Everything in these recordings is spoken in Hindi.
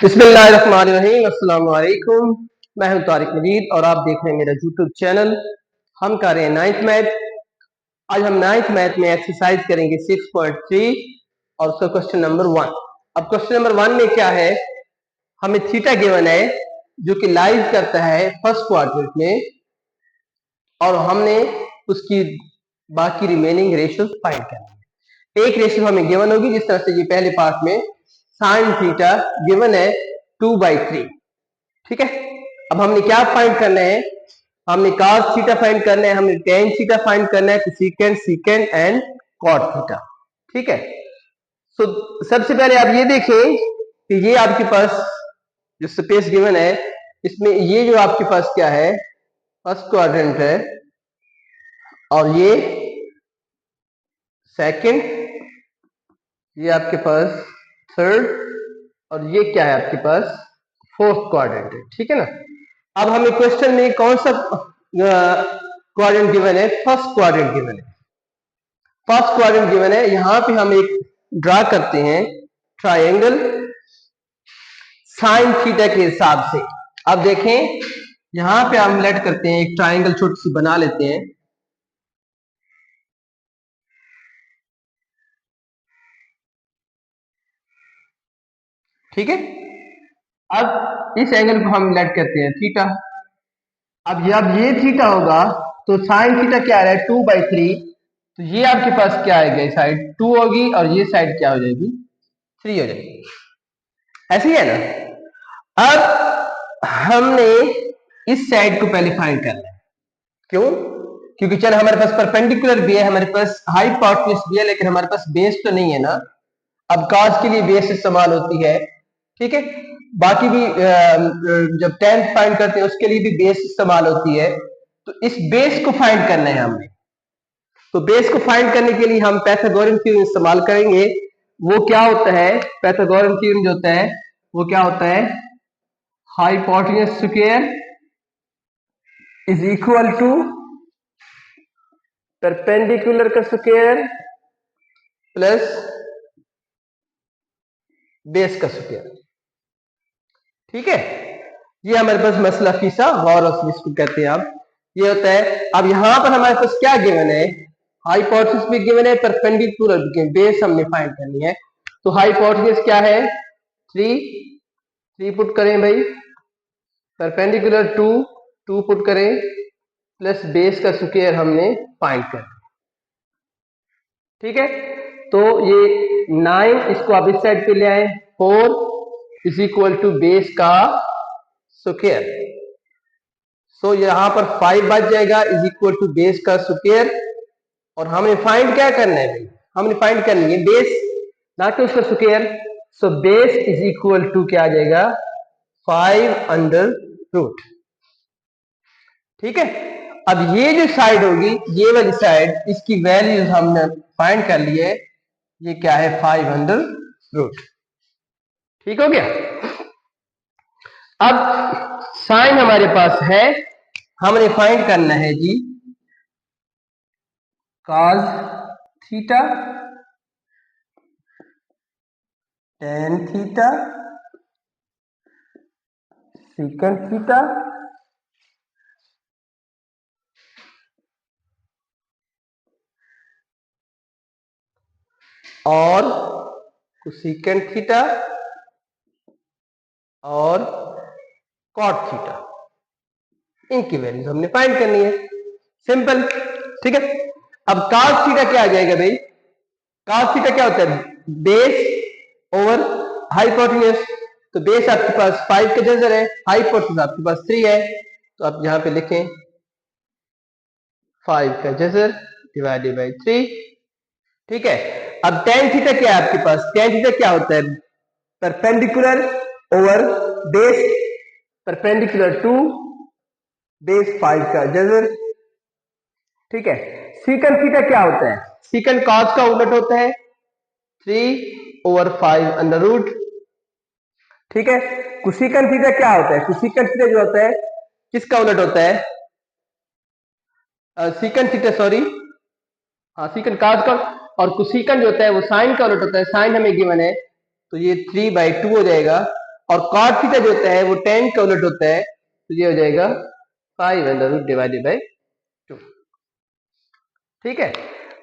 बिस्मिल्लाहिर्रहमानिर्रहीम। अस्सलाम वालेकुम। मैं हूं तारिक मजीद और आप देख रहे हैं मेरा यूट्यूब चैनल। हम कर रहे हैं नाइन्थ मैथ। आज हम नाइन्थ मैथ में एक्सरसाइज करेंगे 6.3 और उसका क्वेश्चन नंबर 1। अब क्वेश्चन नंबर 1 में क्या है, हमें थीटा गिवन है जो कि लाइज करता है फर्स्ट क्वाड्रेंट में और हमने उसकी बाकी रिमेनिंग रेशियोज फाइंड करनी है। एक रेशियो हमें गिवन होगी जिस तरह से ये पहले पार्ट में साइन थीटा गिवन है 2/3। ठीक है, अब हमने क्या फाइंड करना है, हमने cos थीटा फाइंड करना है, हमने tan थीटा फाइंड करना है, cosecant secant and cot theta. ठीक है, तो सबसे पहले आप ये देखें कि ये आपके पास जो स्पेस गिवन है इसमें ये जो आपके पास क्या है, फर्स्ट क्वाड्रेंट है और ये सेकंड, ये आपके पास थर्ड और ये क्या है आपके पास फोर्थ क्वाड्रेंट है। ठीक है ना, अब हमें क्वेश्चन में कौन सा क्वाड्रेंट गिवन है, फर्स्ट क्वाड्रेंट गिवन है। फर्स्ट क्वाड्रेंट गिवन है, यहां पे हम एक ड्रा करते हैं ट्रायंगल साइन थीटा के हिसाब से। अब देखें यहां पे हम लेट करते हैं, एक ट्रायंगल छोटी सी बना लेते हैं। ठीक है, अब इस एंगल को हम लेट करते हैं थीटा। अब जब ये थीटा होगा तो साइन थीटा क्या आ रहा है 2/3, तो ये आपके पास क्या आएगा, ये साइड 2 होगी और ये साइड क्या हो जाएगी 3 हो जाएगी। ऐसे ही है ना। अब हमने इस साइड को पहले फाइंड करना है। क्यों? क्योंकि चल हमारे पास परपेंडिकुलर भी है, हमारे पास हाइपोटेन्यूज भी है, लेकिन हमारे पास बेस तो नहीं है ना। अब cos के लिए बेस इस्तेमाल होती है। ठीक है, बाकी भी जब tan फाइंड करते हैं उसके लिए भी बेस इस्तेमाल होती है। तो इस बेस को फाइंड करना है हमने। तो बेस को फाइंड करने के लिए हम पाइथागोरन थ्योरम इस्तेमाल करेंगे। वो क्या होता है, पाइथागोरन थ्योरम जो होता है वो क्या होता है, hypotenuse square is equal to perpendicular का स्क्वायर प्लस बेस का स्क्वायर। ठीक है, ये हमारे पास मसला फीसा गौर इसको कहते हैं। आप ये होता है। अब यहां पर हमारे पास क्या गिवन है, हाइपोटेन्यूज भी गिवन है, परपेंडिकुलर भी गिवन, बेस हमने फाइंड करनी है। तो हाइपोटेन्यूज क्या है 3 पुट करें भाई, परपेंडिकुलर 2 पुट करें प्लस बेस का स्क्वायर हमने फाइंड कर। ठीक है, तो ये 9 इसको आप इस साइड पे ले आए, 4 इज इक्वल टू बेस का स्क्वायर। सो यहां पर 5 बच जाएगा इज इक्वल टू बेस का स्क्वायर। और हमने फाइंड क्या करना है भाई, हमने फाइंड करनी है बेस, ना कि उसका square. So base is equal to क्या आ जाएगा 5√। ठीक है, अब ये जो साइड होगी, ये वाली साइड, इसकी वैल्यूज हमने फाइंड कर ली है। ये क्या है 5√। ठीक हो गया। अब साइन हमारे पास है, हमने फाइंड करना है जी cos theta, tan theta, secant theta और कोसेकेंट थीटा और कॉट थीटा। इनकी वैल्यूज हमने फाइंड करनी है, सिंपल। ठीक है, अब cos थीटा क्या आ जाएगा भाई, cos थीटा क्या होता है, बेस ओवर हाइपोटेन्यूज। तो बेस आपके पास 5 का जजर है, हाइपोटेन्यूज आपके पास 3 है, तो आप यहां पे लिखें 5 का जजर डिवाइडेड बाई 3। ठीक है, अब tan थीटा क्या है आपके पास, tan थीटा क्या होता है, perpendicular over base, perpendicular 2 base 5 का जजर। ठीक है, सीकंट थीटा क्या होता है, सीकंट cos का उलट होता है 3/5 √। ठीक है, कोसेकेंट थीटा क्या होता है, कोसेकेंट थीटा जो होता है किसका उलट होता है, सीकंट थीटा, सॉरी, हाँ सीकंट cos का, और कोसेकेंट जो होता है वो साइन का उलट होता है। साइन हमें गिवन है तो ये 3/2 हो जाएगा और cot थीटा जो होता है वो tan का उलट होता है, तो ये हो जाएगा 5 डिवाइडेड बाई 2। ठीक है,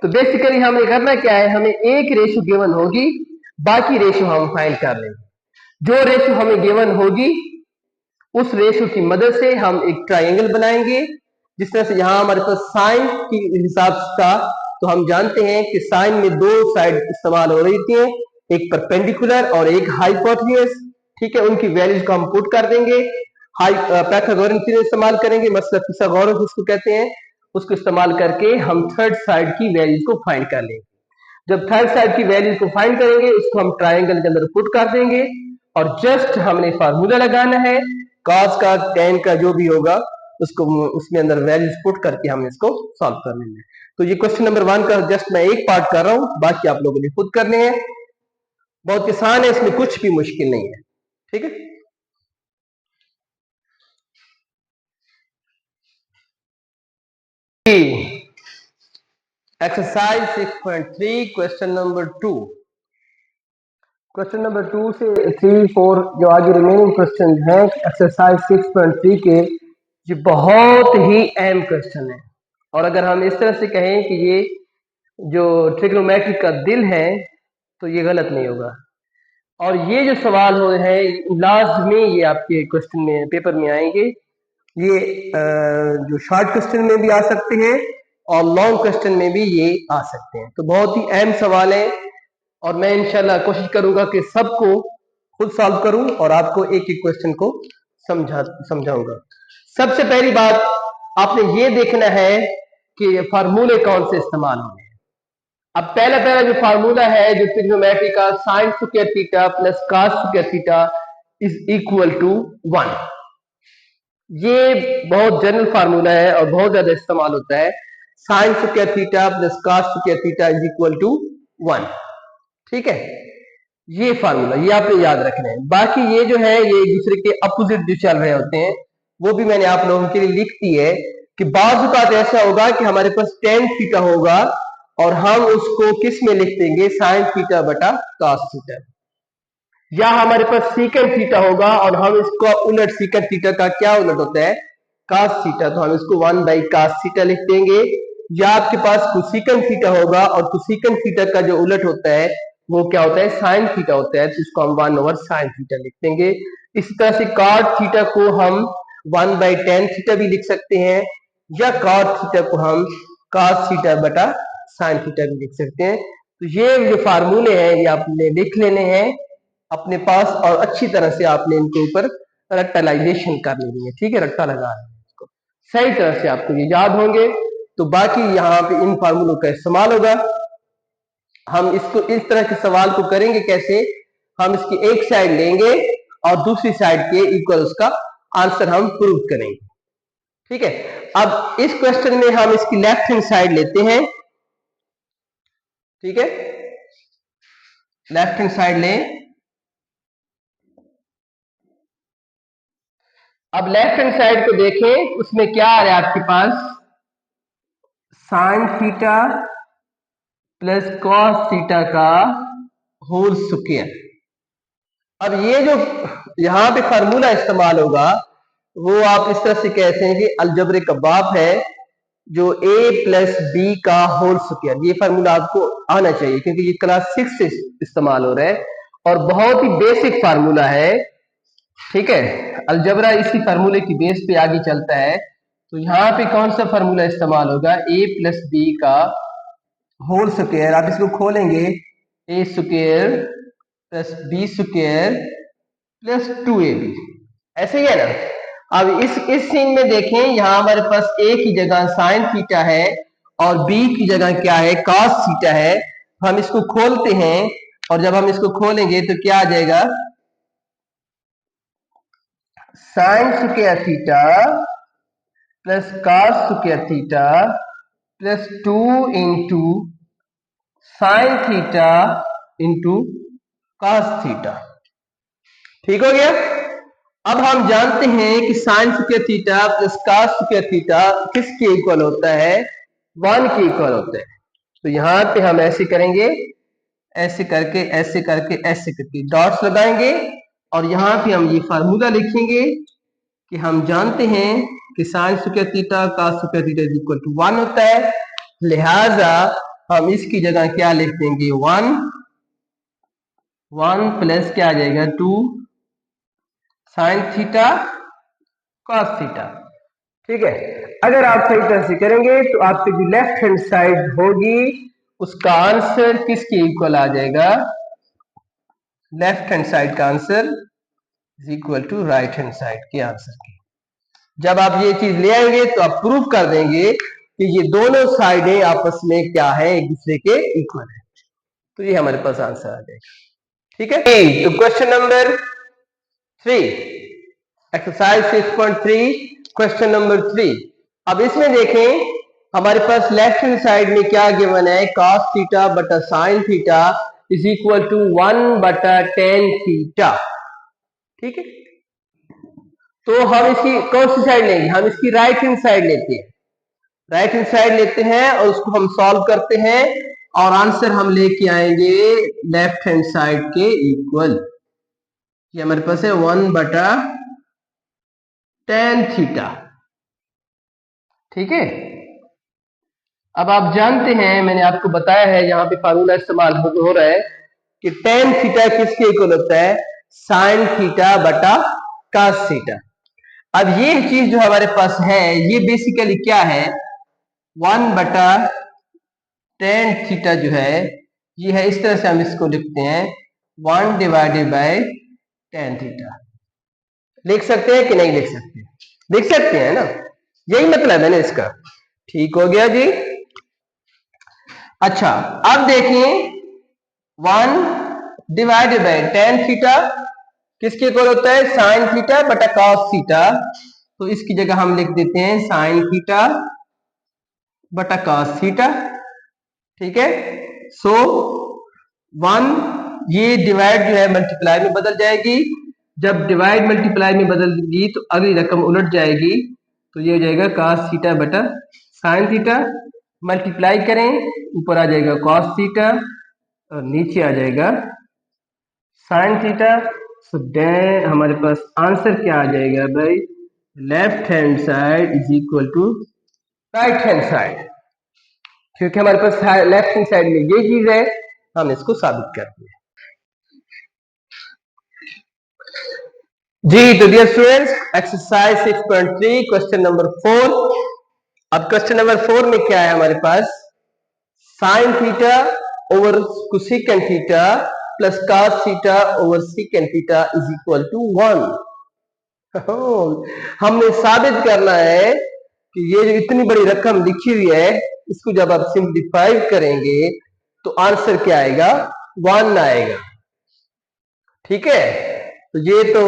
तो बेसिकली हमें करना क्या है, हमें एक रेशो गिवन होगी, बाकी रेशो हम फाइंड कर लेंगे। जो रेशो हमें गिवन होगी उस रेशो की मदद से हम एक ट्राइंगल बनाएंगे। जिस तरह से यहाँ हमारे पास साइन के हिसाब का, तो हम जानते हैं कि साइन में दो साइड इस्तेमाल हो रही थी, एक परपेंडिकुलर और एक हाइपोटेन्यूज। ठीक है, उनकी वैल्यूज को हम पुट कर देंगे, पाइथागोरन थ्योरम इस्तेमाल करेंगे, मतलब पिथागोरस उसको कहते हैं, उसको इस्तेमाल करके हम थर्ड साइड की वैल्यूज को फाइंड कर लेंगे। जब थर्ड साइड की वैल्यूज को फाइंड करेंगे उसको हम ट्राइंगल के अंदर पुट कर देंगे, और जस्ट हमने फार्मूला लगाना है, cos का tan का जो भी होगा उसको उसमें अंदर वैल्यूज पुट करके हमने इसको सॉल्व कर लेना है। तो ये क्वेश्चन नंबर 1 का जस्ट मैं एक पार्ट कर रहा हूं, बाकी आप लोगों ने खुद करने हैं। बहुत आसान है, इसमें कुछ भी मुश्किल नहीं है। ठीक है, exercise 6.3 question number 2। Question number 2 से 3, 4 जो आगे रिमेनिंग क्वेश्चन हैं एक्सरसाइज 6.3 के, ये बहुत ही अहम क्वेश्चन है। और अगर हम इस तरह से कहें कि ये जो ट्रिग्नोमेट्री का दिल है, तो ये गलत नहीं होगा। और ये जो सवाल हो रहे हैं लास्ट में, ये आपके क्वेश्चन में पेपर में आएंगे। ये जो शॉर्ट क्वेश्चन में भी आ सकते हैं और लॉन्ग क्वेश्चन में भी ये आ सकते हैं। तो बहुत ही अहम सवाल है, और मैं इंशाल्लाह कोशिश करूंगा कि सबको खुद सॉल्व करूं और आपको एक एक क्वेश्चन को समझाऊंगा। सबसे पहली बात आपने ये देखना है कि फार्मूले कौन से इस्तेमाल होंगे। अब पहला जो फार्मूला है जो ट्रिग्नोमेट्री का, sine square theta plus cos square theta is equal to 1। ये बहुत जनरल फार्मूला है और बहुत ज्यादा इस्तेमाल होता है। Sine square theta plus cos square theta is equal to 1। ठीक है, ये फार्मूला ये आपने याद रखना है। बाकी ये जो है ये एक दूसरे के अपोजिट जो चल रहे होते हैं, वो भी मैंने आप लोगों के लिए लिख दी है कि बाज़ औक़ात ऐसा होगा कि हमारे पास tan थीटा होगा और हम उसको किस में लिख देंगे, साइन थीटा बटा कॉस थीटा। या हमारे पास सीकेंट थीटा होगा और हम इसको उलट, सीकेंट थीटा का क्या उलट होता है, कॉस थीटा, तो हम इसको 1 बाई कॉस थीटा लिख देंगे। या आपके पास कोसेकेंट थीटा होगा और कोसेकेंट थीटा का जो उलट होता है वो क्या होता है, साइन थीटा होता है, तो इसको हम 1 ओवर साइन थीटा लिख देंगे। इसी तरह से कॉट थीटा को हम 1 बाई टेन थीटा भी लिख सकते हैं, या कॉट थीटा को हम कॉस थीटा बटा साइन थीटा भी लिख सकते हैं। तो ये जो फार्मूले हैं ये आपने लिख लेने हैं अपने पास, और अच्छी तरह से आपने इनके ऊपर रेक्टलाइजेशन कर लेनी है। ठीक है, रट्टा लगा लेना है इसको, सही तरह से आपको ये याद होंगे। तो बाकी यहाँ पे इन फार्मूलों का इस्तेमाल होगा। हम इसको इस तरह के सवाल को करेंगे कैसे, हम इसकी एक साइड लेंगे और दूसरी साइड के इक्वल उसका आंसर हम प्रूव करेंगे। ठीक है, अब इस क्वेश्चन में हम इसकी लेफ्ट हैंड साइड लेते हैं। ठीक है, लेफ्ट हैंड साइड लें। अब लेफ्ट हैंड साइड को देखें, उसमें क्या आ रहा है आपके पास, sine theta plus cos theta का होल स्क्वायर। अब ये जो यहां पे फार्मूला इस्तेमाल होगा वो आप इस तरह से कहते हैं कि अलजबरे का बाप है, जो a प्लस बी का होल स्क्वायर। ये फार्मूला आपको आना चाहिए क्योंकि ये क्लास 6 से इस्तेमाल हो रहा है और बहुत ही बेसिक फार्मूला है। ठीक है, अलजबरा इसी फार्मूले की बेस पे आगे चलता है। तो यहाँ पे कौन सा फार्मूला इस्तेमाल होगा, a प्लस बी का होल स्क्वायर। आप इसको खोलेंगे, a square plus B square plus 2ab, ऐसे ही है ना। अब इस सीन में देखें, यहाँ हमारे पास a की जगह साइन थीटा है और b की जगह क्या है, कॉस थीटा है। हम इसको खोलते हैं और जब हम इसको खोलेंगे तो क्या आ जाएगा, sine square theta plus cos square theta plus 2 into sine theta into cos theta. ठीक हो गया। अब हम जानते हैं कि sine square theta plus cos square theta किसके इक्वल होता है, 1 के इक्वल होता है। तो यहां पे हम ऐसे करेंगे, ऐसे करके ऐसे करके ऐसे करके डॉट्स लगाएंगे और यहाँ पे हम ये फार्मूला लिखेंगे कि हम जानते हैं कि sine square theta cos square theta is equal to 1 होता है, लिहाजा हम इसकी जगह क्या लिख देंगे 1 प्लस क्या आ जाएगा 2 साइन थीटा कॉस थीटा। ठीक है, अगर आप सही तरह से करेंगे तो आपकी जो लेफ्ट हैंड साइड होगी उसका आंसर किसके इक्वल आ जाएगा, लेफ्ट हैंड साइड का answer is equal to right hand side के आंसर की। जब आप ये चीज ले आएंगे तो आप प्रूव कर देंगे कि ये दोनों साइडें आपस में क्या है, एक दूसरे के इक्वल है। तो ये हमारे पास आंसर आ जाएगा। ठीक है, तो question number 3, exercise 6.3, question number 3। अब इसमें देखें हमारे पास लेफ्ट हैंड साइड में क्या गिवन है, cos थीटा बटा sine theta is equal to 1 बटा tan थीटा। ठीक है, तो हम इसकी कौन सी साइड लेंगे, हम इसकी राइट हैंड साइड लेते हैं, राइट हैंड साइड लेते हैं और उसको हम सॉल्व करते हैं और आंसर हम लेके आएंगे लेफ्ट हैंड साइड के इक्वल। ये हमारे पास है 1 बटा tan थीटा। ठीक है, अब आप जानते हैं, मैंने आपको बताया है, यहाँ पे फार्मूला इस्तेमाल हो रहा है कि tan थीटा किसके इक्वल होता है, साइन थीटा बटा cos थीटा। अब ये चीज जो हमारे पास है ये बेसिकली क्या है, 1 बटा tan थीटा जो है ये है, इस तरह से हम इसको लिखते हैं 1 डिवाइडेड बाय tan थीटा। लिख सकते हैं कि नहीं लिख सकते, लिख सकते हैं ना, यही मतलब है ना इसका। ठीक हो गया जी। अच्छा, अब देखिए 1 डिवाइडेड बाय tan थीटा किसके इक्वल होता है, साइन थीटा बटा cos थीटा। तो इसकी जगह हम लिख देते हैं साइन थीटा बटा cos थीटा। ठीक है, सो 1 ये डिवाइड जो है मल्टीप्लाई में बदल जाएगी, जब डिवाइड मल्टीप्लाई में बदलेगी तो अगली रकम उलट जाएगी, तो ये हो जाएगा cos थीटा बटा साइन थीटा। मल्टीप्लाई करें, ऊपर आ जाएगा cos थीटा और नीचे आ जाएगा साइन थीटा। सो हमारे पास आंसर क्या आ जाएगा भाई, left hand side is equal to right hand side. क्योंकि हमारे पास लेफ्ट हैंड साइड में ये चीज है, हम इसको साबित करते हैं जी। तो dear students, exercise 6.3 question number 4। अब क्वेश्चन नंबर 4 में क्या है हमारे पास, sine theta over cosecant theta plus cos theta over secant theta is equal to 1। हमने साबित करना है कि ये जो इतनी बड़ी रकम लिखी हुई है इसको जब आप सिंप्लीफाई करेंगे तो आंसर क्या आएगा, 1 आएगा। ठीक है, तो ये तो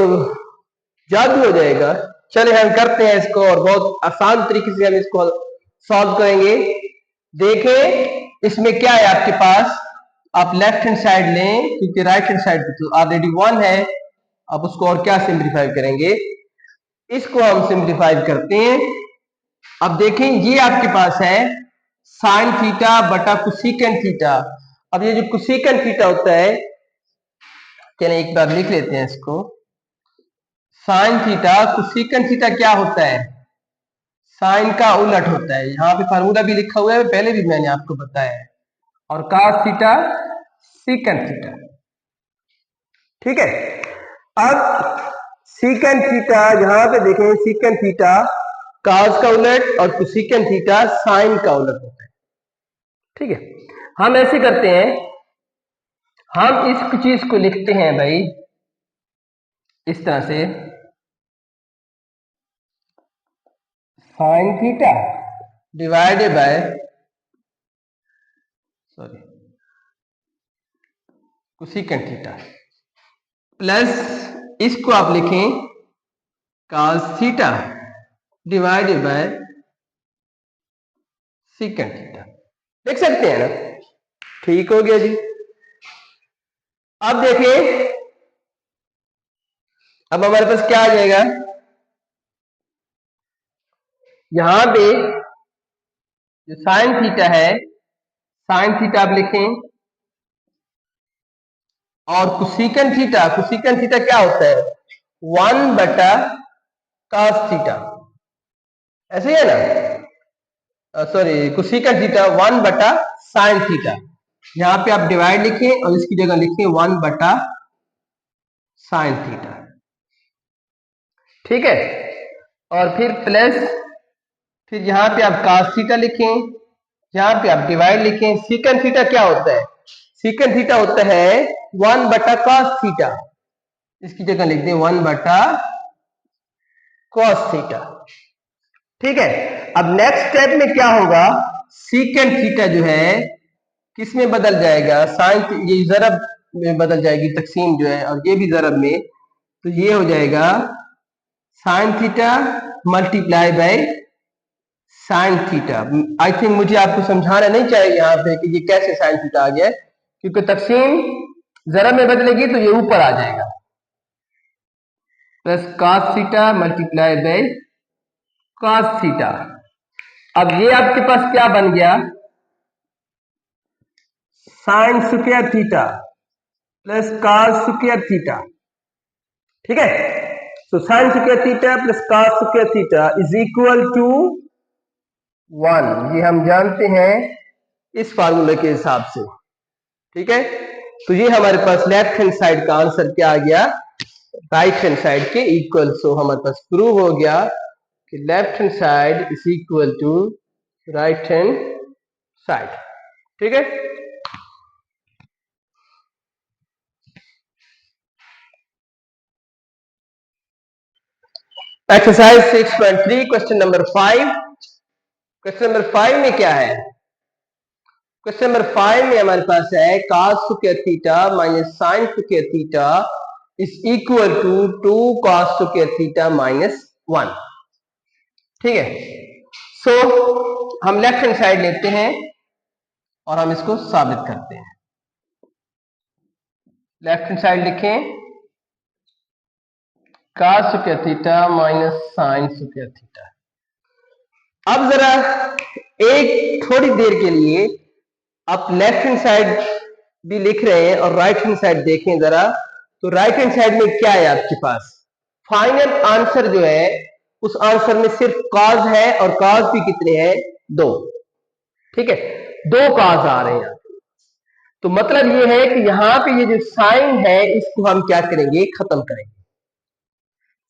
जादू हो जाएगा। चले हम करते हैं इसको और बहुत आसान तरीके से हम इसको सॉल्व करेंगे। देखें इसमें क्या है आपके पास, आप लेफ्ट हैंड साइड लें क्योंकि राइट हैंड साइड तो ऑलरेडी 1 है, अब उसको और क्या सिंप्लीफाई करेंगे, इसको हम सिंप्लीफाई करते हैं। अब देखें ये आपके पास है साइन थीटा बटा कोसेकेंट थीटा। अब ये जो कोसेकेंट थीटा होता है, चलिए एक बार लिख लेते हैं इसको, साइन थीटा कोसेकेंट थीटा क्या होता है, साइन का उलट होता है। यहाँ पे फार्मूला भी लिखा हुआ है, पहले भी मैंने आपको बताया है। और cos थीटा सेकेंट थीटा। ठीक है, अब सेकेंट थीटा यहां पे देखें, सेकेंट थीटा cos का उलट और कोसेकेंट थीटा साइन का उलट होता है। ठीक है, हम ऐसे करते हैं, हम इस चीज को लिखते हैं भाई इस तरह से, sine theta divided by cosecant theta plus इसको आप लिखें cos theta divided by secant theta. देख सकते हैं ना, ठीक हो गया जी। अब देखिए, अब हमारे पास क्या आ जाएगा, यहां पे जो साइन थीटा है, साइन थीटा आप लिखें और कुसिकन थीटा क्या होता है? 1/cos थीटा, ऐसे ही है ना? Sorry, cosecant theta 1/sin theta. यहाँ पे आप डिवाइड लिखें और इसकी जगह लिखें 1/sin थीटा, ठीक है। और फिर प्लस, फिर यहाँ पे आप cos थीटा लिखें, यहाँ पे आप डिवाइड लिखें। सीकन थीटा क्या होता है? सीकन थीटा होता है 1/cos थीटा, इसकी जगह लिख दें 1/cos थीटा, ठीक है। अब नेक्स्ट स्टेप में क्या होगा? सीकन थीटा जो है किस में बदल जाएगा? साइन, ये जरब में बदल जाएगी, तकसीम जो है, और ये भी जरब में, तो ये हो जाएगा sine theta multiply by sine theta. I think मुझे आपको समझाना नहीं चाहिए यहाँ पे कि ये कैसे साइन थीटा आ गया, क्योंकि तकसीम जरब में बदलेगी तो ये ऊपर आ जाएगा, plus cos theta multiply by cos theta. अब ये आपके पास क्या बन गया? Sine square theta plus cos square theta, ठीक है। तो sine square theta plus cos square theta is equal to 1, ये हम जानते हैं इस फार्मूले के हिसाब से, ठीक है। तो ये हमारे पास लेफ्ट हैंड साइड का आंसर क्या आ गया? राइट हैंड साइड के इक्वल। सो हमारे पास प्रूव हो गया कि left hand side is equal to right hand side, ठीक है। Exercise 6.3 question number 5। Question number 5 में क्या है? क्वेश्चन नंबर 5 में हमारे पास है cos square theta minus sine square theta is equal to 2 cos square theta minus 1, ठीक है। सो हम लेफ्ट हैंड साइड लेते हैं और हम इसको साबित करते हैं। लेफ्ट हैंड साइड लिखें cos square theta minus sine square theta. अब जरा एक थोड़ी देर के लिए आप लेफ्ट हैंड साइड भी लिख रहे हैं और राइट हैंड साइड देखें जरा। तो राइट हैंड साइड में क्या है आपके पास? फाइनल आंसर जो है उस आंसर में सिर्फ कॉज है, और कॉज भी कितने हैं? 2, ठीक है। 2 कॉज आ रहे हैं। तो मतलब ये है कि यहां पे ये जो साइन है इसको हम क्या करेंगे? खत्म करेंगे।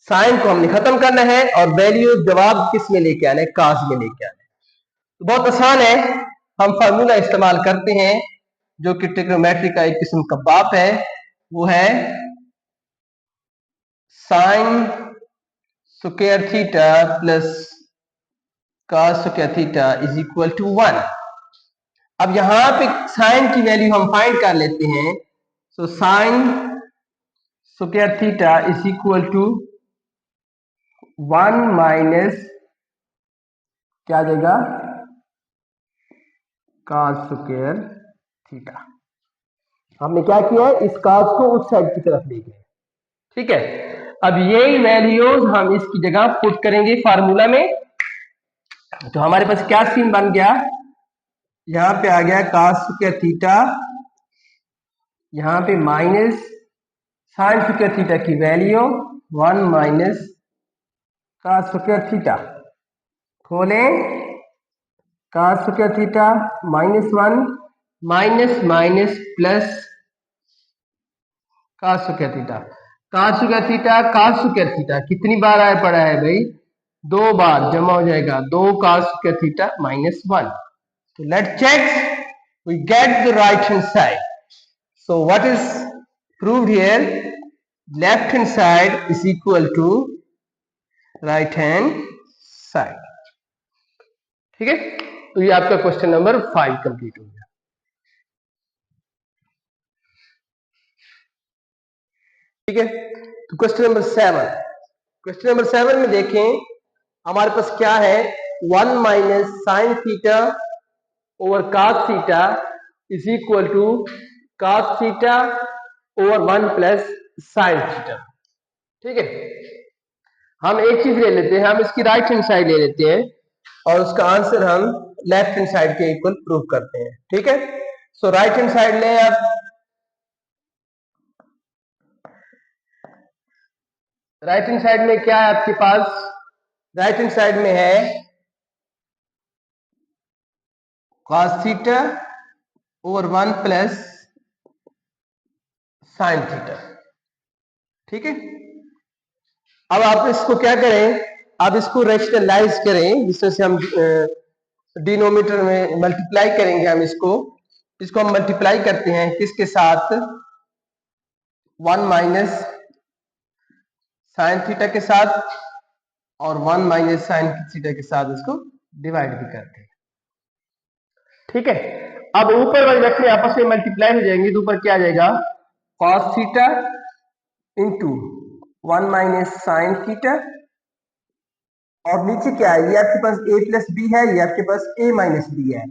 साइन को हमने खत्म करना है और वैल्यू जवाब किस में लेके आना है? कॉज में लेके आना है। तो बहुत आसान है, हम फार्मूला इस्तेमाल करते हैं जो कि ट्रिग्नोमेट्री का एक किस्म का बाप है, वो है sine square theta plus cos square theta is equal to 1। अब यहां पे साइन की वैल्यू हम फाइंड कर लेते हैं। So sine square theta is equal to 1 minus क्या देगा? cos square theta. हमने क्या किया है? इस cos को उस साइड की तरफ ले गए, ठीक है। अब यही वैल्यूज हम इसकी जगह पुट करेंगे फार्मूला में। तो हमारे पास क्या सीन बन गया? यहां पे आ गया cos स्क्वायर थीटा, यहां पे माइनस साइन स्क्वायर थीटा की value 1 minus cos square theta. खोलें, cos square theta minus 1 minus minus plus cos square theta. cos square theta cos square theta कितनी बार आया पड़ा है भाई? 2 बार, जमा हो जाएगा 2 cos square theta minus 1। So let's check. We get the right hand side. So what is proved here? Left hand side is equal to right hand side. ठीक है। तो ये आपका क्वेश्चन नंबर 5 कंप्लीट हो गया, ठीक है। तो क्वेश्चन नंबर 7, क्वेश्चन नंबर 7 में देखें हमारे पास क्या है? 1 minus sine theta over cos theta is equal to cos theta over 1 plus sine theta, ठीक है। हम एक चीज ले लेते हैं, हम इसकी राइट हैंड साइड ले लेते हैं और उसका आंसर हम लेफ्ट हैंड साइड के इक्वल प्रूव करते हैं, ठीक है। सो राइट हैंड साइड लें आप, राइट हैंड साइड में क्या है आपके पास? राइट हैंड साइड में है cos theta over 1 plus sine theta. ठीक है, अब आप इसको क्या करें, आप इसको रैशनलाइज करें, जिससे से हम डिनोमिनेटर में मल्टीप्लाई करेंगे। हम इसको हम मल्टीप्लाई करते हैं किसके साथ? 1 माइनस साइन थीटा के साथ, और 1 माइनस साइन थीटा के साथ इसको डिवाइड भी करते हैं। ठीक है, अब ऊपर वाले रखने आपस में मल्टीप्लाई हो जाएंगे तो ऊपर क्या आ जाएगा? cos theta into 1 minus sine theta, और नीचे क्या है? ये आपके पास a प्लस बी है, ये आपके पास a माइनस बी है।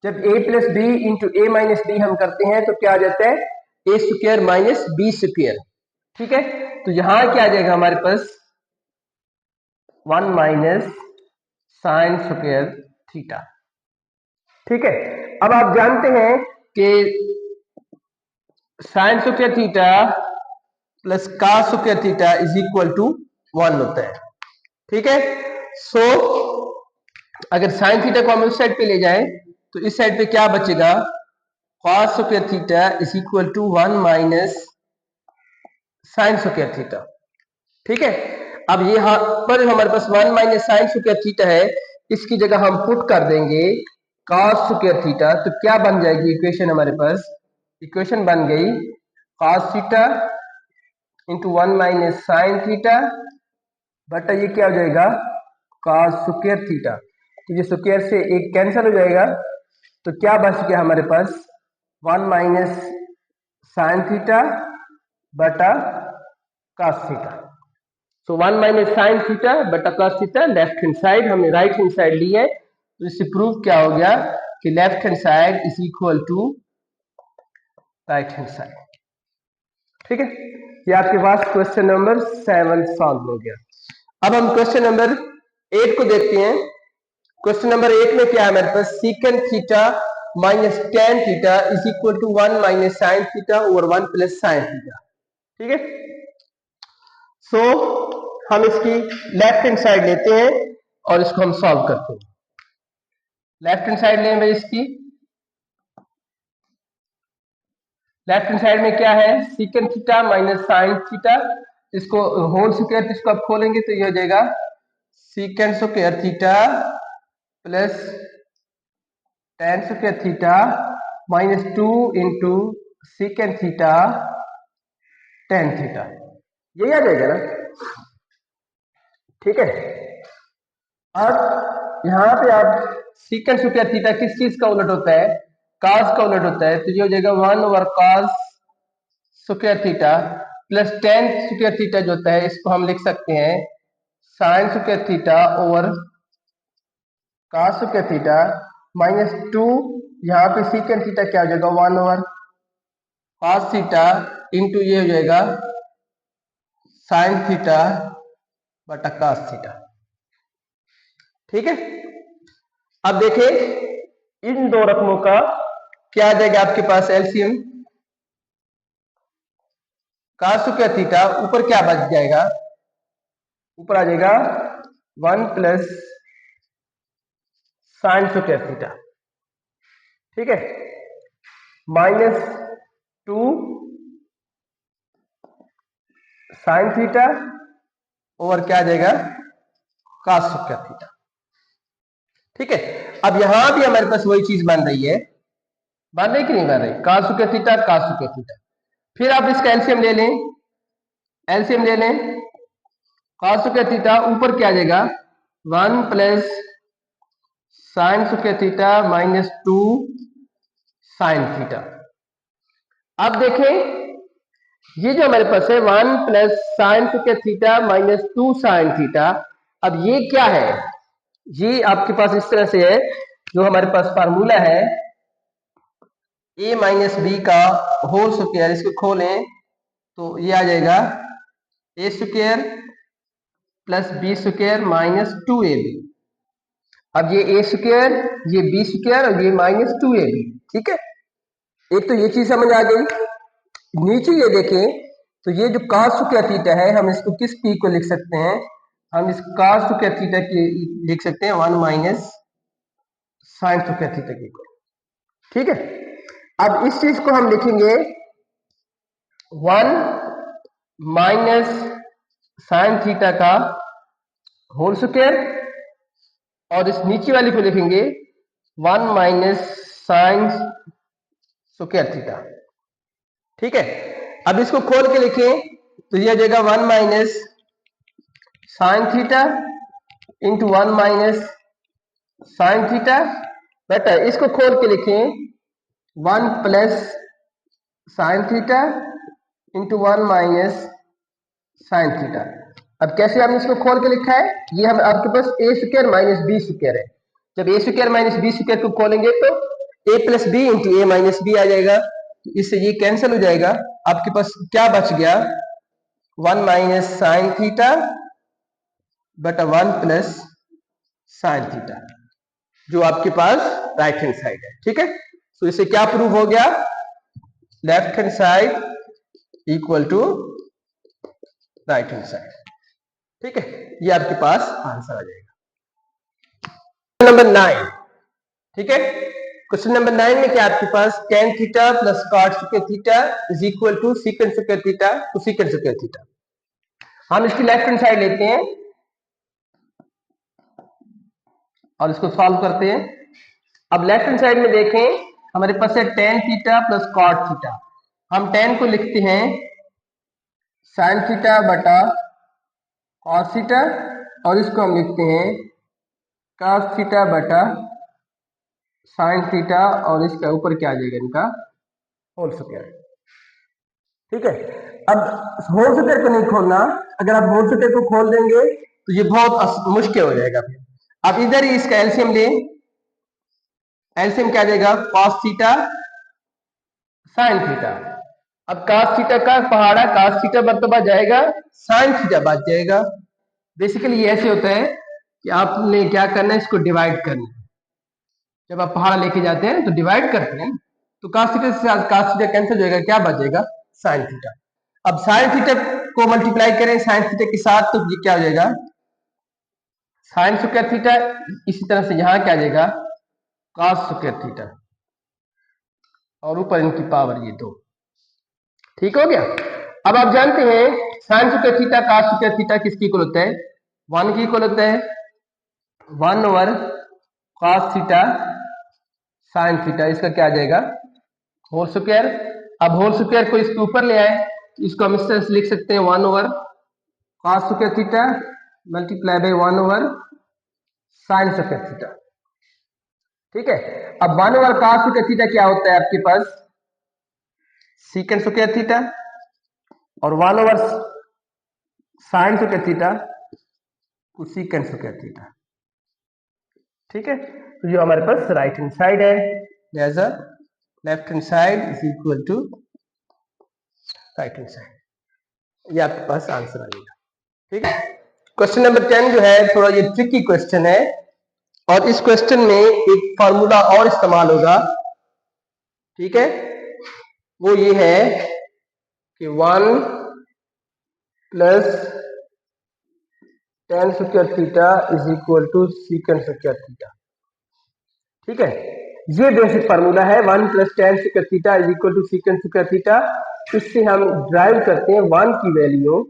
जब a plus b into a minus b हम करते हैं तो क्या आ जाता है? a square minus b square. ठीक है, तो यहां क्या आ जाएगा हमारे पास? 1 माइनस साइन स्क्वायर थीटा। ठीक है, अब आप जानते हैं कि sine square theta plus cos square theta is equal to 1 होता है। ठीक है, सो अगर साइन थीटा को हम इस साइड पे ले जाएं तो इस साइड पे क्या बचेगा? cos square theta is equal to 1 minus sine square theta. ठीक है, अब यहाँ पर हमारे पास 1 माइनस साइन स्क्वायर थीटा है, इसकी जगह हम पुट कर देंगे cos स्क्वायर थीटा, तो क्या बन जाएगी इक्वेशन? हमारे पास इक्वेशन बन गई cos theta into 1 minus sine theta बटा ये क्या हो जाएगा? cos square theta. तो ये स्क्वायर से एक कैंसिल हो जाएगा, तो क्या बच गया हमारे पास? 1 माइनस साइन थीटा बटा cos theta. So 1 minus sine theta बटा cos theta left hand side, हमने राइट हैंड साइड ली है, तो इससे प्रूव क्या हो गया कि left hand side is equal to right hand side. ठीक है, ये आपके पास क्वेश्चन नंबर 7 सॉल्व हो गया। अब हम क्वेश्चन नंबर 8 को देखते हैं। क्वेश्चन नंबर 8 में क्या है हमारे पास? Secant theta minus tan theta is equal to 1 minus sine theta over 1 plus sine theta. ठीक है, सो हम इसकी लेफ्ट हैंड साइड लेते हैं और इसको हम सॉल्व करते हैं। लेफ्ट हैंड साइड लें भाई, इसकी लेफ्ट हैंड साइड में क्या है? Secant theta minus sine theta, इसको होल स्क्वायर, इसको आप खोलेंगे तो ये हो जाएगा secant square theta plus ten square theta minus 2 into secant theta tan theta, यही आ जाएगा ना? ठीक है, अब यहाँ पे आप सीकेंट स्क्वायर थीटा किस चीज का उलट होता है? cos का उलट होता है, तो ये हो जाएगा 1 over cos square theta plus ten square theta जो होता है, इसको हम लिख सकते हैं sign square theta over cos square theta minus 2, यहाँ पे सीकेंट थीटा क्या हो जाएगा? 1 ओवर cos थीटा इंटू ये हो जाएगा साइन थीटा बटा cos थीटा। ठीक है, अब देखें इन दो रकमों का क्या आ जाएगा आपके पास एलसीएम? cos स्क्वायर थीटा ऊपर क्या बच जाएगा? ऊपर आ जाएगा 1 प्लस साइन स्क्वायर थीटा। ठीक है, माइनस 2 साइन थीटा और क्या आ जाएगा? cos square theta. ठीक है, अब यहां भी हमारे पास वही चीज बन रही है, बन रही कि नहीं बन रही? cos square theta cos square theta. फिर आप इसका एलसीएम ले लें, एलसीएम ले लें, cos स्क्वायर थीटा ऊपर क्या आ जाएगा? 1 plus sign square theta minus 2 sine theta. अब देखें ये जो हमारे पास है 1 plus sign square theta minus 2 sine theta, अब ये क्या है? ये आपके पास इस तरह से है, जो हमारे पास फार्मूला है a माइनस बी का होल स्क्वायर, इसको खोलें तो ये आ जाएगा a square plus B square minus 2ab। अब ये a स्क्वायर, ये b स्क्वायर और ये माइनस 2ab। ठीक है, एक तो ये चीज समझ आ गई। नीचे ये देखें तो ये जो cos स्क्वायर थीटा है, हम इसको किस p को लिख सकते हैं? हम इस cos स्क्वायर थीटा की लिख सकते हैं 1 माइनस साइन स्क्वायर थीटा की को। ठीक है, अब इस चीज को हम लिखेंगे 1 माइनस साइन थीटा का होल स्क्वायर, और इस नीचे वाली को लिखेंगे 1 माइनस साइन स्क्वायर थीटा। ठीक है, अब इसको खोल के लिखें तो यह आ जाएगा 1 minus sine theta into 1 minus sine theta, बेटा इसको खोल के लिखें 1 plus sine theta into 1 minus sine theta. अब कैसे हमने इसको खोल के लिखा है? ये हम आपके पास ए स्क्वायर माइनस बी स्क्वायर है। जब ए स्क्वायर माइनस बी स्क्वायर को खोलेंगे तो ए plus b into a minus B आ जाएगा, तो इससे ये कैंसिल हो जाएगा। आपके पास क्या बच गया? 1 माइनस साइन थीटा बटा 1 प्लस साइन थीटा, जो आपके पास राइट हैंड साइड है। ठीक है, तो इससे क्या प्रूव हो गया? Left hand side equal to right hand side. ठीक है, ये आपके पास आंसर आ जाएगा। नंबर 9। ठीक है, क्वेश्चन नंबर 9 में क्या आपके पास tan theta plus cot square theta is equal to secant square theta to secant square theta. हम इसकी लेफ्ट हैंड साइड लेते हैं और इसको सॉल्व करते हैं। अब लेफ्ट हैंड साइड में देखें, हमारे पास है tan theta plus cot theta. हम tan को लिखते हैं sin थीटा बटा cos थीटा, और इसको हम लिखते हैं cos थीटा बटा sin थीटा, और इसका ऊपर क्या आ जाएगा? इनका होल स्क्वायर। ठीक है, अब होल स्क्वायर को नहीं खोलना। अगर आप होल स्क्वायर को खोल देंगे तो ये बहुत मुश्किल हो जाएगा। अब इधर ही इसका एलसीएम लें। एलसीएम क्या आ जाएगा? cos theta sin theta. अब cos थीटा का पहाड़ा cos थीटा मर्तबा जाएगा, sin थीटा बच जाएगा। बेसिकली ये ऐसे होता है कि आपने क्या करना है, इसको डिवाइड करना है। जब आप पहाड़ा लेके जाते हैं तो डिवाइड करते हैं, तो cos थीटा से cos थीटा कैंसिल हो जाएगा, क्या बचेगा? sin theta. अब sin थीटा को मल्टीप्लाई करें sin थीटा के साथ, तो ये क्या हो जाएगा? sin square theta. इसी तरह से यहां क्या आ जाएगा? cos स्क्वायर थीटा, और ऊपर इनकी पावर ये 2। ठीक हो गया। अब आप जानते हैं sin square theta cos square theta किसकी इक्वल होता है? 1 की इक्वल होता है। 1 over cos theta sin theta, इसका क्या आ जाएगा? Whole square. अब होल स्क्वायर को इसके ऊपर ले आए, इसको हम इस तरह से लिख सकते हैं 1 over cos square theta multiply bye 1 over sin square theta. ठीक है, अब 1 ओवर cos स्क्वायर थीटा क्या होता है आपके पास? सीकेंट स्क्वायर थीटा, और 1 ओवर sin स्क्वायर थीटा को सीकेंट स्क्वायर थीटा। ठीक है, तो जो हमारे पास राइट हैंड साइड है, लिहाजा left hand side is equal to right hand side. ये आपके पास आंसर आ जाएगा। ठीक है, क्वेश्चन नंबर 10 जो है थोड़ा ये ट्रिकी क्वेश्चन है, और इस क्वेश्चन में एक फॉर्मूला और इस्तेमाल होगा। ठीक है, वो ये है कि 1 plus tan square theta is equal to secant square theta. ठीक है, ये बेसिक फार्मूला है 1 plus tan square theta is equal to secant square theta. इससे हम ड्राइव करते हैं 1 की value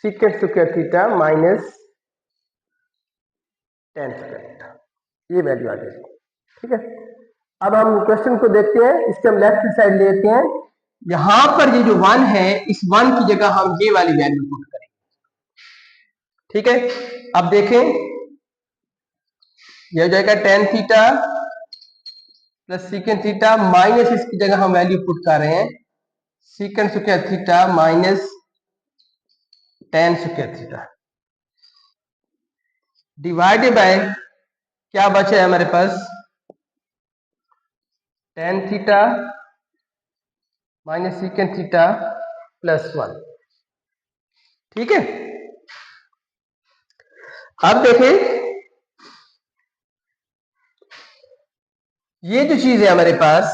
secant square theta minus tan square theta, ये वैल्यू आ जाएगी। ठीक है, अब हम क्वेश्चन को देखते हैं, इसके हम लेफ्ट साइड लेते हैं। यहां पर ये जो 1 है, इस 1 की जगह हम ये वाली वैल्यू पुट करेंगे। ठीक है, अब देखें, यह हो जाएगा tan theta plus secant theta minus इसकी जगह हम वैल्यू पुट कर रहे हैं secant square theta minus tan square theta, divided by क्या बचा है हमारे पास? tan theta minus secant theta plus 1। ठीक है, अब देखें, ये जो चीज है हमारे पास,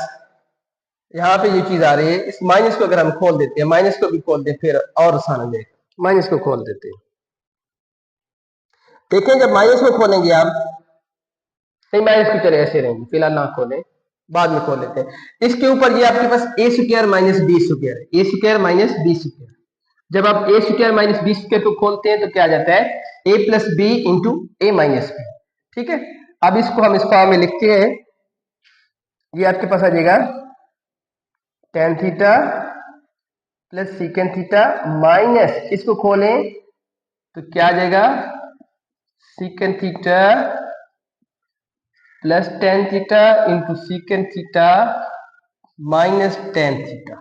यहाँ पे ये चीज आ रही है, इस माइनस को अगर हम खोल देते हैं, माइनस को भी खोल दें फिर और आसान हो जाएगा। माइनस को खोल देते हैं, देखें जब माइनस को खोलेंगे आप, नहीं माइनस की चले ऐसे रहेंगे, फिलहाल ना खोलें, बाद में खोल लेते हैं। इसके ऊपर ये आपके पास ए स्क्वायर माइनस बी स्क्वायर है, ए स्क्वायर माइनस बी स्क्वायर। जब आप ए स्क्वायर माइनस बी स्क्वायर को खोलते हैं तो क्या आ जाता है, ए plus b into a minus B. ठीक है, अब इसको हम इस फॉर्म में लिखते हैं, ये आपके पास आ जाएगा tan theta plus secant theta minus, इसको खोलें तो क्या आ जाएगा, सीकेंड theta plus tan theta into सीकेंड theta minus tan theta.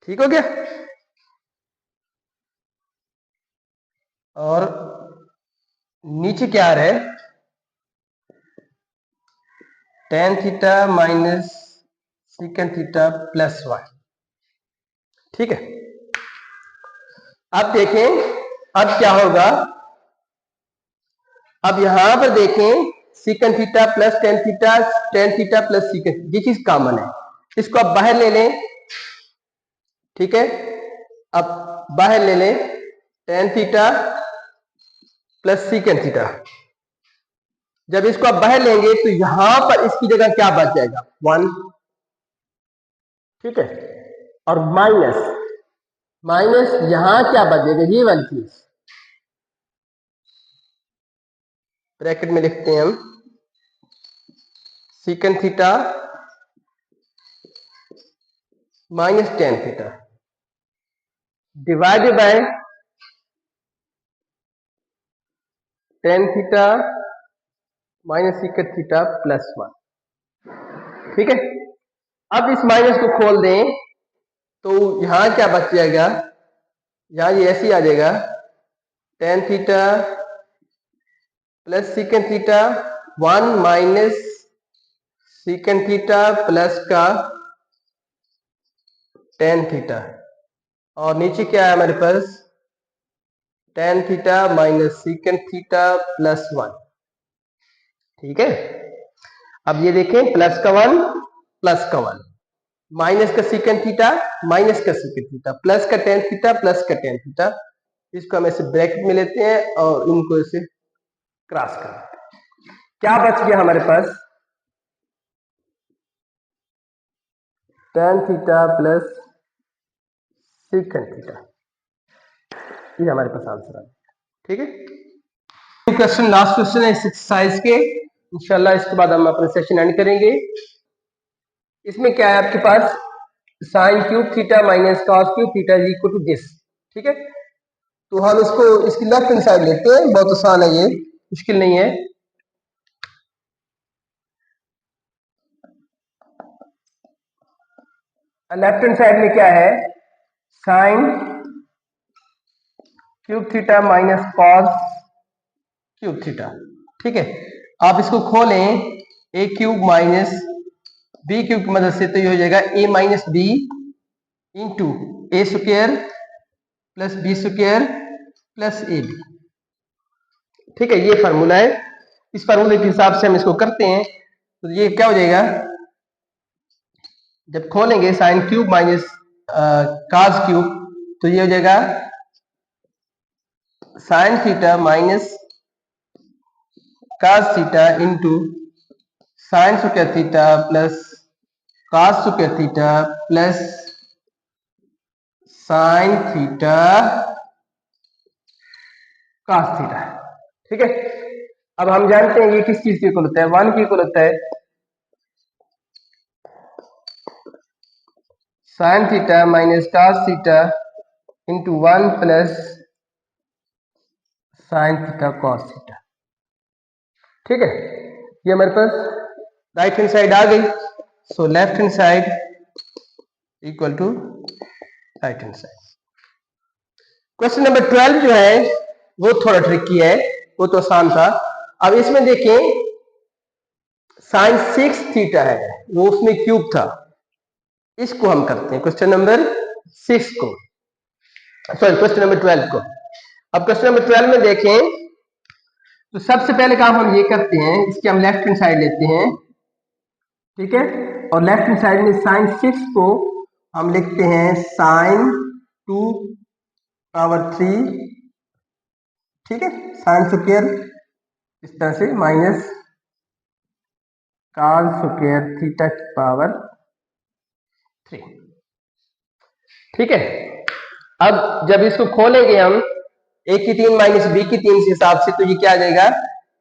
ठीक हो गया, और नीचे क्या आ रहा है, ten theta minus secant theta plus one. ठीक है, अब देखें अब क्या होगा, अब यहां पर देखें सीकेंड theta plus ten theta plus सीकेंड, ये चीज कॉमन है, इसको आप बाहर ले लें। ठीक है, अब बाहर ले लें ten theta plus secant theta, जब इसको आप बाहर लेंगे तो यहां पर इसकी जगह क्या बच जाएगा, वन। ठीक है, और माइनस माइनस यहां क्या बचेगा, ये वाली चीज ब्रैकेट में लिखते हैं हम, सीकेंड theta minus tan theta divided by ten theta minus secant theta plus one. ठीक है, अब इस माइनस को खोल दें तो यहां क्या बच जाएगा, यहां ये ऐसे ही आ जाएगा, tan theta plus secant theta one minus secant theta plus का टेन थीटा, और नीचे क्या है हमारे पास, tan theta minus secant theta plus one. ठीक है, अब ये देखें प्लस का वन प्लस का वन, माइनस का सीकेंड थीटा माइनस का सीकेंड थीटा प्लस का टेन थीटा प्लस का टेन थीटा, इसको हम ऐसे ब्रैकेट में लेते हैं और इनको ऐसे क्रॉस कर देते हैं। क्या बच गया हमारे पास, tan theta plus secant theta, ये हमारे पास आंसर है। ठीक है, क्वेश्चन लास्ट क्वेश्चन है इस एक्सरसाइज के, इंशाल्लाह इसके बाद हम अपना सेशन एंड करेंगे। इसमें क्या है आपके पास, sine cube theta minus cos cube theta is equal to this. ठीक है, तो हम इसको इसकी लेफ्ट हैंड साइड लेते हैं, बहुत आसान है, ये मुश्किल नहीं है। लेफ्ट हैंड साइड में क्या है, sine cube theta minus cos cube theta. ठीक है, आप इसको खोलें, A cube minus B cube की मदद से, तो ये हो जाएगा A minus B into A square plus B square plus A B. ठीक है, ये फार्मूला है, इस फार्मूले के हिसाब से हम इसको करते हैं, तो ये क्या हो जाएगा, जब खोलेंगे sine cube minus cos cube, तो ये हो जाएगा sign theta minus cos theta into sine square theta plus cos square theta plus sine theta cos theta. ठीक है, अब हम जानते हैं ये किस चीज के इक्वल होता है, वन के इक्वल होता है, sine theta minus cos theta into one plus sine theta cos theta. ठीक है, ये हमारे पास राइट हैंड साइड आ गई, so left hand side equal to right hand side. Question number 12 जो है वो थोड़ा ट्रिकी है, वो तो आसान था। अब इसमें देखें साइन 6 थीटा है, वो उसमें क्यूब था, इसको हम करते हैं क्वेश्चन नंबर 6 को, सॉरी क्वेश्चन नंबर 12 को। अब क्वेश्चन नंबर 12 में देखें तो सबसे पहले काम हम ये करते हैं, इसके हम लेफ्ट हैंड साइड लेते हैं। ठीक है, और लेफ्ट हैंड साइड में साइन 6 को हम लिखते हैं साइन 2 पावर 3, ठीक है, साइन स्क्वायर इस तरह से माइनस कॉस स्क्वायर थीटा की पावर 3, ठीक है। अब जब इसको खोलेंगे हम ए की 3 माइनस बी की 3 के हिसाब से, तो ये क्या आ जाएगा,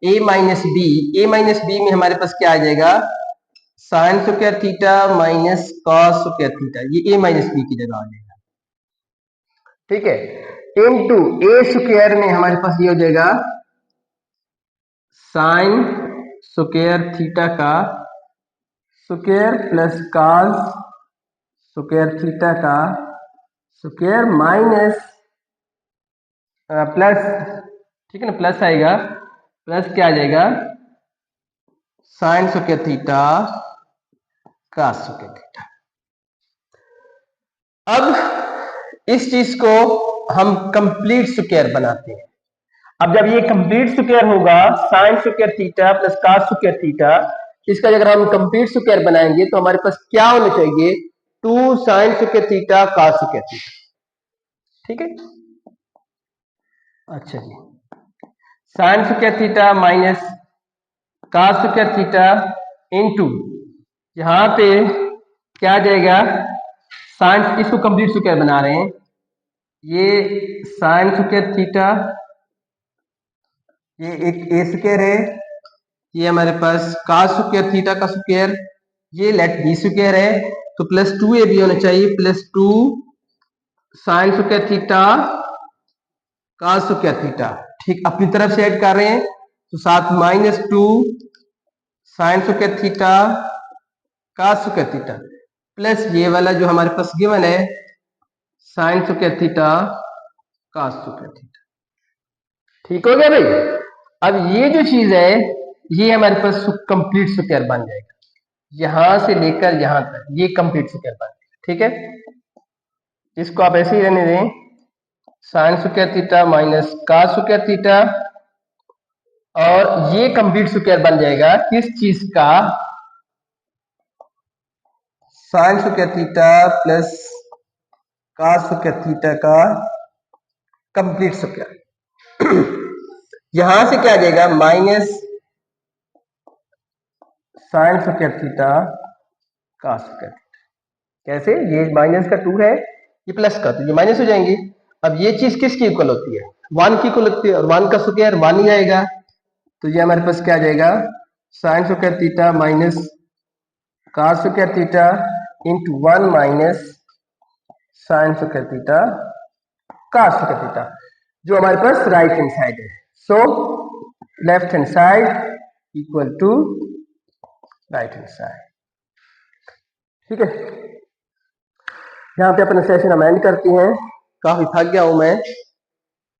ए माइनस बी में हमारे पास क्या आ जाएगा, sine square theta minus cos square theta, ये ए माइनस बी की जगह आ जाएगा, ठीक है। इनटू ए स्क्वायर में हमारे पास ये हो जाएगा साइन स्क्वायर थीटा का square plus cos square theta का स्क्वायर माइनस प्लस, ठीक है ना, प्लस आएगा, प्लस क्या आ जाएगा, sine square theta cos square theta. अब इस चीज को हम कंप्लीट स्क्वायर बनाते हैं। अब जब ये कंप्लीट स्क्वायर होगा sign square theta plus cos square theta, इसका अगर हम कंप्लीट स्क्वायर बनाएंगे तो हमारे पास क्या होना चाहिए, 2 sine square theta cos square theta, ठीक है। अच्छा जी, sine square theta minus cos square theta into यहां पे क्या आ जाएगा, साइन, इसको कंप्लीट स्क्वायर बना रहे हैं, ये साइन स्क्वायर थीटा, ये एक ए स्क्वायर है, ये हमारे पास कॉस स्क्वायर थीटा का स्क्वायर, ये लेट बी स्क्वायर है, तो प्लस 2ab होना चाहिए, plus 2 sine square theta cos square theta, ठीक, अपनी तरफ से ऐड कर रहे हैं, तो साथ minus 2 sine square theta cos square theta, plus ये वाला जो हमारे पास गिवन है sine square theta cos square theta, ठीक हो गया भाई। अब ये जो चीज है ये हमारे पास कंप्लीट स्क्वायर बन जाएगा, यहां से लेकर यहां तक ये कंप्लीट स्क्वायर बन जाएगा, ठीक है। इसको आप ऐसे ही रहने दें, sign square theta minus cos square theta, और ये कंप्लीट स्क्वायर बन जाएगा किस चीज का, sine square theta plus cos square theta का कंप्लीट स्क्वायर। यहां से क्या आ जाएगा, minus sine square theta cos square theta, कैसे, ये माइनस का 2 है, ये प्लस का, तो ये माइनस हो जाएंगे। अब ये चीज किसकी इक्वल होती है, 1 की इक्वल होती है, और 1 का स्क्वायर 1 ही आएगा, तो ये हमारे पास क्या आ जाएगा, sine square theta minus cos square theta into 1 minus sine square theta cos square theta, जो हमारे पास राइट हैंड साइड है। So left hand side equal to right hand side, ठीक है। यहाँ पे अपना सेशन हम एंड करते हैं, काफी थक गया हूं मैं,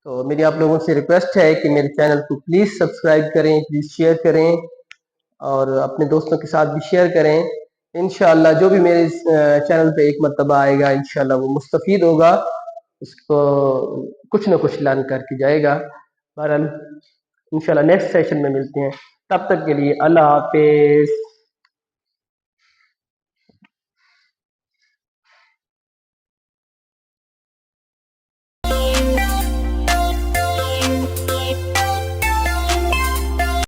तो मेरी आप लोगों से रिक्वेस्ट है कि मेरे चैनल को प्लीज सब्सक्राइब करें, प्लीज शेयर करें, और अपने दोस्तों के साथ भी शेयर करें। इंशाल्लाह जो भी मेरे चैनल पे एक मरतबा आएगा इंशाल्लाह वो मुस्तफीद होगा, उसको कुछ ना कुछ लर्न करके जाएगा। बहरहाल इंशाल्लाह नेक्स्ट सेशन में मिलते हैं, तब तक के लिए अल्लाह हाफिज।